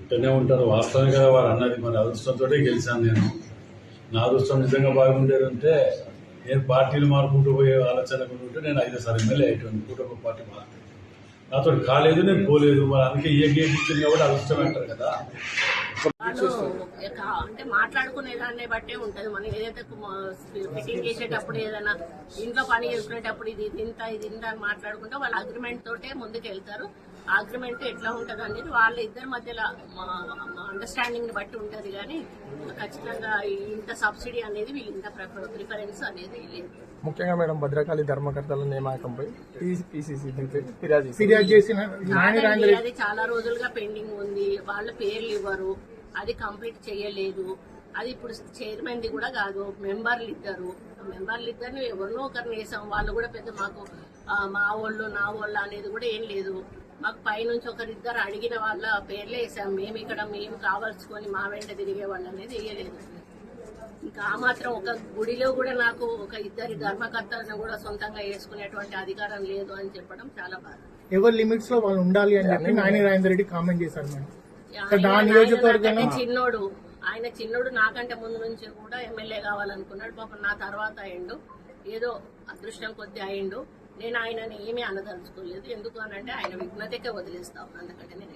ఇక్కడనే ఉంటారు. వాస్తవం కదా వారు అన్నది. మరి అదృష్టంతో గెలిచాను నేను. నా అదృష్టం నిజంగా బాగుండేది అంటే నేను పార్టీలు మారుకుంటూ పోయే ఆలోచన ఉంటే నేను 5 సార్లు ఎమ్మెల్యే అయ్యేటువంటి కుటుంబ పార్టీ మారుతుంది. నాతో కాలేదు, నేను పోలేదు. మరి అందుకే ఏ గేట్ ఇచ్చింది కాబట్టి అదృష్టం అంటారు కదా. అంటే మాట్లాడుకునే దాన్ని బట్టే ఉంటది. మనం ఏదైతే ఫిట్టింగ్ చేసేటప్పుడు ఏదైనా ఇంట్లో పని చేసుకునేటప్పుడు ఇది ఇంత అని మాట్లాడుకుంటే వాళ్ళ అగ్రిమెంట్ తోటే ముందుకు వెళ్తారు. అగ్రిమెంట్ ఎట్లా ఉంటది అనేది వాళ్ళ ఇద్దరి మధ్యలో అండర్స్టాండింగ్ ని బట్టి ఉంటది. కానీ ఖచ్చితంగా ఇంత సబ్సిడీ అనేది వీళ్ళు ఇంత ప్రిఫరెన్స్ అనేది లేదు. ముఖ్యంగా మేడం భద్రకాళి ధర్మకర్తల నియామకంపై పిసిసి ఫిర్యాదు చేసిన అది చాలా రోజులుగా పెండింగ్ ఉంది. వాళ్ళ పేర్లు ఇవ్వరు, అది కంప్లీట్ చేయలేదు. అది ఇప్పుడు చైర్మన్ ది కూడా కాదు, మెంబర్లు ఇద్దరు ఎవరినో ఒకరిని వేసాం. వాళ్ళు కూడా పెద్ద మాకు మా వాళ్ళు నా వాళ్ళు అనేది కూడా ఏం లేదు. మాకు పైనుంచి ఒకరిద్దరు అడిగిన వాళ్ళ పేర్లే వేసాం. మేము కావాల్సుకొని మా వెంట తిరిగే వాళ్ళు అనేది వేయలేదు. ఇంకా ఆ మాత్రం ఒక గుడిలో కూడా నాకు ఒక ఇద్దరి ధర్మకర్తలను కూడా సొంతంగా వేసుకునేటువంటి అధికారం లేదు అని చెప్పడం చాలా బాధ. ఎవరి లిమిట్స్ లో వాళ్ళు ఉండాలి అని చెప్పి నాని రాజేందర్ రెడ్డి కామెంట్ చేశారు మేడం. ఆయన చిన్నోడు నాకంటే ముందు నుంచి కూడా ఎమ్మెల్యే కావాలనుకున్నాడు. పాపం నా తర్వాత అయ్యిండు, ఏదో అదృష్టం కొద్ది అయ్యిండు. నేను ఆయనని ఏమీ అనదలుచుకోలేదు. ఎందుకు అనంటే ఆయన విఘ్నతకే వదిలేస్తాను. అందుకంటే నేను